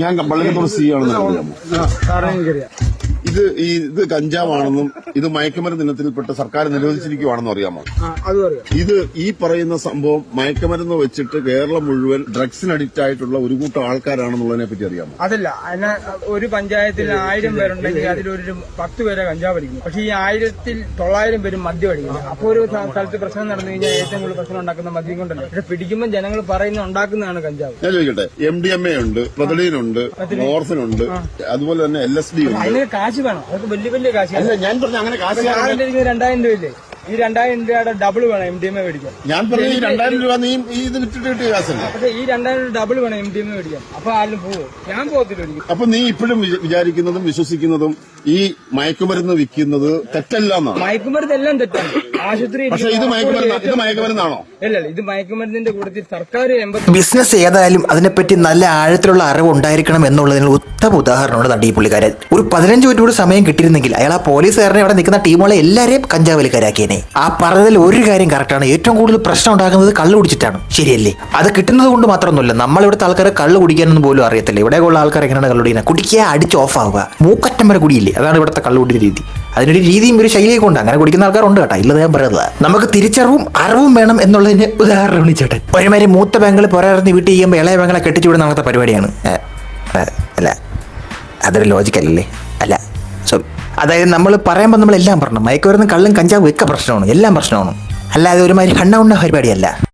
ഞാൻ പള്ളിക്കത്തോട് സി ആണെന്ന് അറിയാമോ? ഇത് കഞ്ചാവാണെന്നും ഇത് മയക്കുമരുന്ന് ഇനത്തിൽപ്പെട്ട് സർക്കാർ നിരോധിച്ചിരിക്കുവാണെന്നും അറിയാമോ? ഇത് ഈ പറയുന്ന സംഭവം മയക്കുമരുന്ന് വെച്ചിട്ട് കേരളം മുഴുവൻ ഡ്രഗ്സിന് അഡിക്റ്റ് ആയിട്ടുള്ള ഒരു കൂട്ടം ആൾക്കാരാണെന്നുള്ളതിനെ പറ്റി അറിയാമോ? അതല്ല, ഒരു പഞ്ചായത്തിൽ 1000 പേരുണ്ടെങ്കിൽ അതിലൊരു 10 പേരെ കഞ്ചാവ് അടിക്കും. പക്ഷെ ഈ 1000-900 പേരും മദ്യം അടിക്കും. അപ്പോൾ ഒരു സ്ഥലത്ത് പ്രശ്നം നടന്നു കഴിഞ്ഞാൽ ഏറ്റവും കൂടുതൽ പ്രശ്നം ഉണ്ടാക്കുന്ന മദ്യം കൊണ്ടല്ലേ. പക്ഷെ പിടിക്കുമ്പോൾ ജനങ്ങൾ പറയുന്ന ഉണ്ടാക്കുന്നതാണ് കഞ്ചാവ്. ഞാൻ ചോദിക്കട്ടെ, MDMA ഉണ്ട്, പ്രതലീനുണ്ട്, മോർഫിനുണ്ട്, അതുപോലെ തന്നെ LSD ഉണ്ട്. അതിന് കാശ് വേണം, അതൊക്കെ വലിയ കാശ്. അല്ല, ഞാൻ പറഞ്ഞ അങ്ങനെ കാശ് 2000 രൂപയില്ലേ? ഈ 2000 രൂപയുടെ ഡബിൾ വേണം MDMA മേടിക്കാൻ. ഞാൻ പറഞ്ഞ ഈ 2000 രൂപ നീ ഇത് വിറ്റിട്ട് കിട്ടിയ കാശല്ല. പക്ഷെ ഈ 2000 ഡബിൾ വേണം MDMA മേടിക്കാൻ. അപ്പൊ ആരും പോവോ? ഞാൻ പോകത്തില്ല. അപ്പൊ നീ ഇപ്പോഴും വിചാരിക്കുന്നതും വിശ്വസിക്കുന്നതും ഈ മയക്കുമരുന്ന് വിൽക്കുന്നത് തെറ്റല്ല എന്നാണ്? മയക്കുമരുന്ന് എല്ലാം തെറ്റാണ്. ആശുപത്രി. പക്ഷെ ഇത് മയക്കുമരുന്നാണോ? അല്ല, ഇത് മയക്കുമരുന്നിന്റെ കൂട്ടത്തിൽ സർക്കാർ ബിസിനസ് ഏതായാലും അതിനെപ്പറ്റി നല്ല ആഴത്തിലുള്ള അറിവ് ഉണ്ടായിരിക്കണം എന്നുള്ളതിന് ഉത്തമ ഉദാഹരണമാണ് തണ്ടി ഈ പുള്ളിക്കാരൻ. ഒരു 15 മിനിറ്റ് കൂടി സമയം കിട്ടിയിരുന്നെങ്കിൽ അയാൾ ആ പോലീസുകാരനെ അവിടെ നിൽക്കുന്ന ടീമുകളെ എല്ലാവരെയും കഞ്ചാവലിക്കാരാക്കിയേനെ. ആ പറഞ്ഞതിൽ ഒരു കാര്യം കറക്റ്റാണ്, ഏറ്റവും കൂടുതൽ പ്രശ്നം ഉണ്ടാക്കുന്നത് കള്ളു കുടിച്ചിട്ടാണ്. ശരിയല്ലേ? അത് കിട്ടുന്നത് കൊണ്ട് മാത്രമൊന്നുമില്ല, നമ്മളിവിടുത്തെ ആൾക്കാരെ കള്ളു കുടിക്കാനൊന്നും പോലും അറിയത്തില്ല. ഇവിടെയുള്ള ആൾക്കാർ എങ്ങനെയാണ് കള്ളു കുടിക്കുന്നത്? കുടിക്കുക, അടിച്ച് ഓഫ് ആവുക, മൂക്കറ്റം വരെ കുടിയില്ലേ? അതാണ് ഇവിടുത്തെ കള്ളുകുടിയുടെ രീതി. അതിനൊരു രീതിയും ഒരു ശൈലിയൊക്കെ ഉണ്ട്. അങ്ങനെ കുടിക്കുന്ന ആൾക്കാരുണ്ട് കേട്ടോ, ഇല്ലത് ഞാൻ പറയുന്നത്. നമുക്ക് തിരിച്ചറിവും അറിവും വേണം എന്നുള്ളതിന് ഉദാഹരണം ചേട്ടൻ. ഒരുമാതിരി മൂത്ത ബാങ്കുകൾ പുറത്തിറങ്ങി വീട്ടിൽ ചെയ്യുമ്പോൾ ഇളയ ബാങ്കുകളെ കെട്ടിച്ചുവിടുന്ന നടത്ത പരിപാടിയാണ്. അല്ല, അതൊരു ലോജിക്കല്ലേ? അല്ല, സോറി. അതായത് നമ്മൾ പറയുമ്പോൾ നമ്മളെല്ലാം പറഞ്ഞു, മയക്കുമരുന്ന് കള്ളും കഞ്ചാവും ഒക്കെ പ്രശ്നമാണ്, എല്ലാം പ്രശ്നമാണ്. അല്ലാതെ ഒരുമാതിരി കണ്ണ പരിപാടിയല്ല.